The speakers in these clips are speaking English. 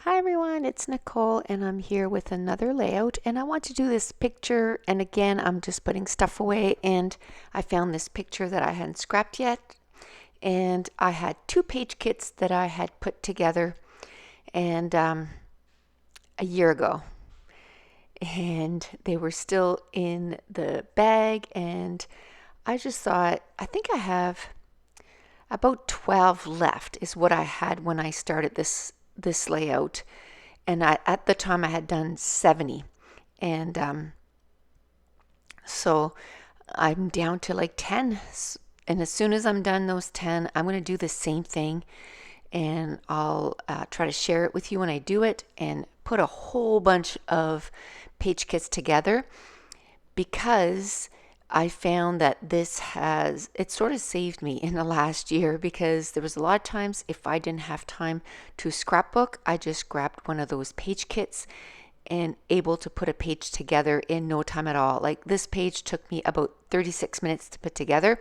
Hi everyone, it's Nicole and I'm here with another layout and I want to do this picture, and again I'm just putting stuff away, and I found this picture that I hadn't scrapped yet, and I had two page kits that I had put together and a year ago, and they were still in the bag, and I just thought I think I have about 12 left is what I had when I started this layout, and at the time I had done 70, and so I'm down to like 10, and as soon as I'm done those 10 I'm going to do the same thing, and I'll try to share it with you when I do it and put a whole bunch of page kits together, because I found that it sort of saved me in the last year, because there was a lot of times if I didn't have time to scrapbook, I just grabbed one of those page kits and able to put a page together in no time at all. Like this page took me about 36 minutes to put together,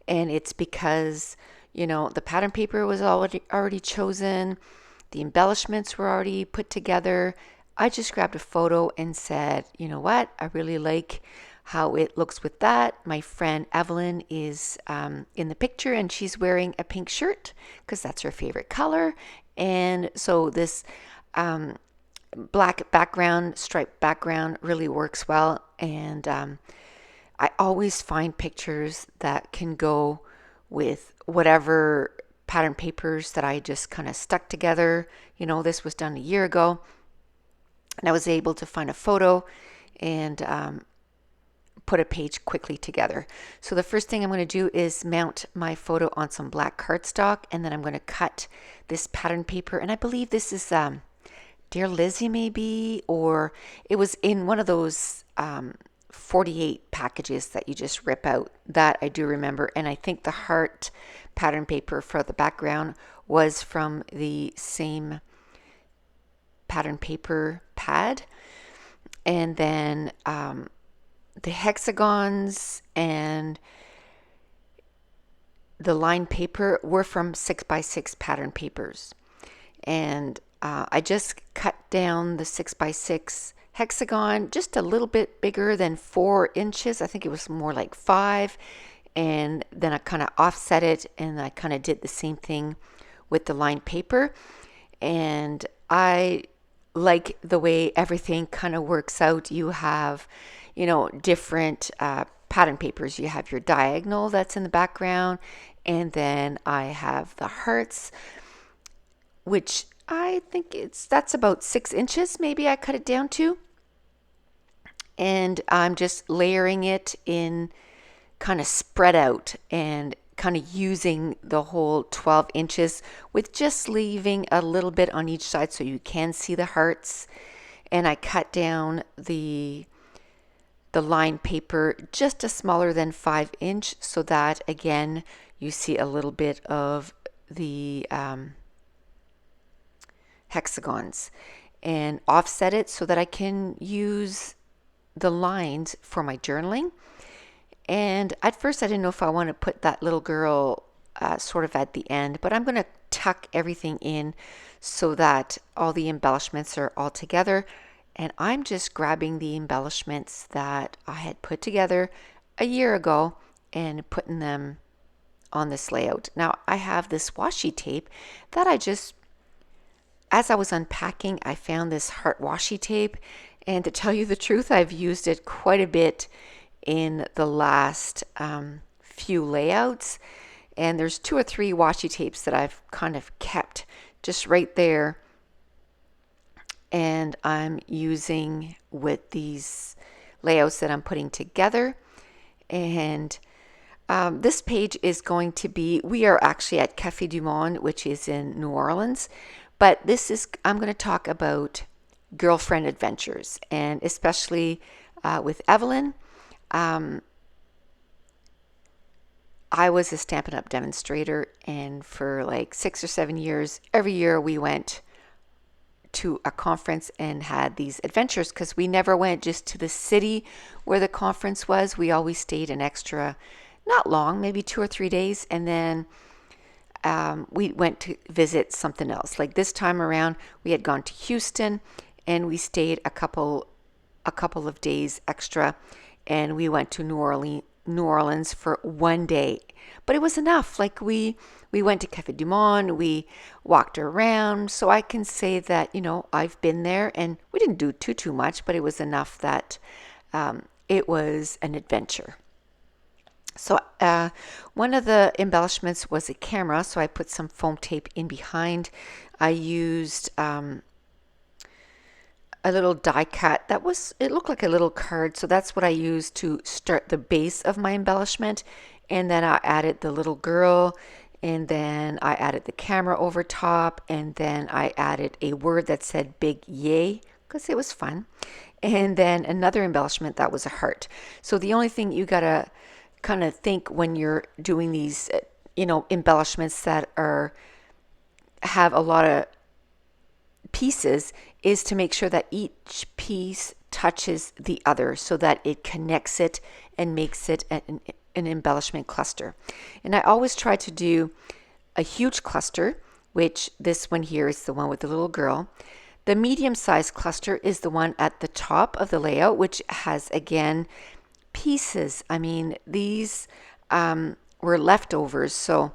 and it's because, the pattern paper was already chosen, the embellishments were already put together. I just grabbed a photo and said, you know what, I really like how it looks with that. My friend Evelyn is in the picture and she's wearing a pink shirt because that's her favorite color. And so this black background, striped background really works well. And I always find pictures that can go with whatever pattern papers that I just kind of stuck together. This was done a year ago, and I was able to find a photo and put a page quickly together. So the first thing I'm going to do is mount my photo on some black cardstock, and then I'm going to cut this pattern paper, and I believe this is Dear Lizzie maybe, or it was in one of those 48 packages that you just rip out. That I do remember, and I think the heart pattern paper for the background was from the same pattern paper pad. And then the hexagons and the line paper were from 6x6 pattern papers. And I just cut down the 6x6 hexagon just a little bit bigger than 4 inches. I think it was more like 5. And then I kind of offset it, and I kind of did the same thing with the line paper. And I like the way everything kind of works out. You have, different pattern papers. You have your diagonal that's in the background, and then I have the hearts, which I think that's about 6 inches. Maybe I cut it down to, and I'm just layering it in, kind of spread out, and kind of using the whole 12 inches with just leaving a little bit on each side so you can see the hearts. And I cut down the line paper just a smaller than 5 inch, so that again you see a little bit of the hexagons, and offset it so that I can use the lines for my journaling. And at first I didn't know if I want to put that little girl sort of at the end, but I'm going to tuck everything in so that all the embellishments are all together. And I'm just grabbing the embellishments that I had put together a year ago and putting them on this layout. Now I have this washi tape that as I was unpacking, I found this heart washi tape, and to tell you the truth, I've used it quite a bit in the last few layouts, and there's 2 or 3 washi tapes that I've kind of kept just right there, and I'm using with these layouts that I'm putting together. And this page is going to be, we are actually at Café du Monde, which is in New Orleans, but I'm going to talk about girlfriend adventures, and especially with Evelyn. I was a Stampin' Up! Demonstrator, and for like 6 or 7 years, every year we went to a conference and had these adventures, because we never went just to the city where the conference was. We always stayed an extra, not long, maybe 2 or 3 days, and then we went to visit something else. Like this time around, we had gone to Houston and we stayed a couple of days extra, and we went to New Orleans for one day. But it was enough. Like we went to Cafe du Monde, we walked around, so I can say that, you know, I've been there, and we didn't do too much, but it was enough that it was an adventure. So one of the embellishments was a camera, so I put some foam tape in behind. I used a little die cut it looked like a little card, so that's what I used to start the base of my embellishment. And then I added the little girl, and then I added the camera over top, and then I added a word that said big yay because it was fun, and then another embellishment that was a heart. So the only thing you gotta kind of think when you're doing these embellishments that have a lot of pieces is to make sure that each piece touches the other so that it connects it and makes it an embellishment cluster. And I always try to do a huge cluster, which this one here is the one with the little girl. The medium-sized cluster is the one at the top of the layout, which has, again, pieces. I mean, these were leftovers, so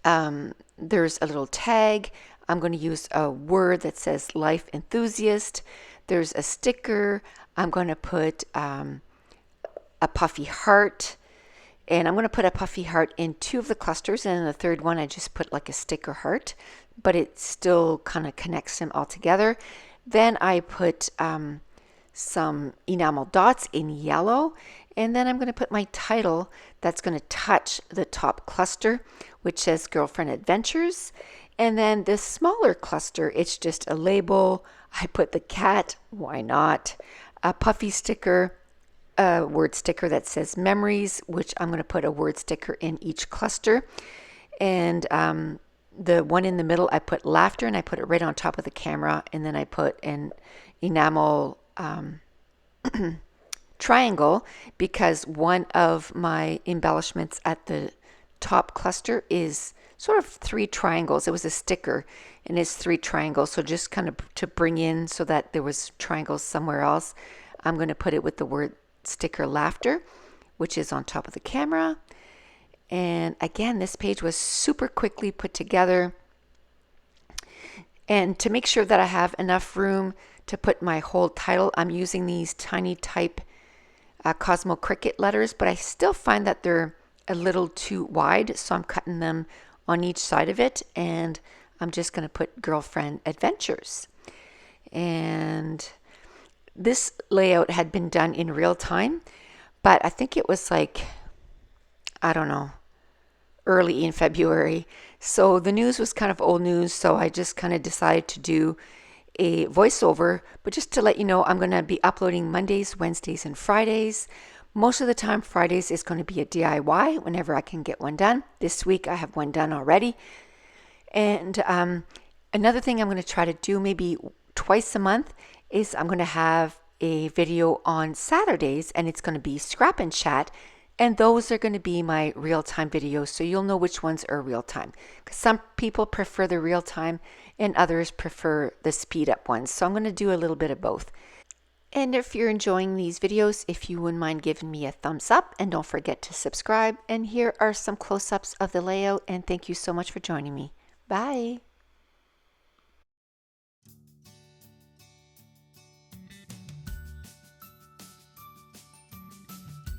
there's a little tag. I'm going to use a word that says life enthusiast. There's a sticker. I'm going to put a puffy heart, and I'm going to put a puffy heart in two of the clusters, and in the third one I just put like a sticker heart, but it still kind of connects them all together. Then I put some enamel dots in yellow, and then I'm going to put my title that's going to touch the top cluster, which says Girlfriend Adventures. And then this smaller cluster, it's just a label. I put the cat, why not? A puffy sticker, a word sticker that says memories, which I'm going to put a word sticker in each cluster. And the one in the middle, I put laughter, and I put it right on top of the camera. And then I put an enamel triangle, because one of my embellishments at the top cluster is sort of three triangles. It was a sticker and it's three triangles. So just kind of to bring in so that there was triangles somewhere else, I'm going to put it with the word sticker laughter, which is on top of the camera. And again, this page was super quickly put together. And to make sure that I have enough room to put my whole title, I'm using these tiny type Cosmo Cricut letters, but I still find that they're a little too wide, so I'm cutting them on each side of it, and I'm just going to put Girlfriend Adventures. And this layout had been done in real time, but I think it was like, I don't know, early in February. So the news was kind of old news, so I just kind of decided to do a voiceover. But just to let you know, I'm going to be uploading Mondays, Wednesdays, and Fridays. Most of the time, Fridays is going to be a DIY whenever I can get one done. This week, I have one done already. And another thing I'm going to try to do maybe twice a month is I'm going to have a video on Saturdays, and it's going to be Scrap and Chat. And those are going to be my real-time videos, so you'll know which ones are real-time. Because some people prefer the real-time and others prefer the speed-up ones. So I'm going to do a little bit of both. And if you're enjoying these videos, if you wouldn't mind giving me a thumbs up, and don't forget to subscribe. And here are some close-ups of the layout, and thank you so much for joining me. Bye.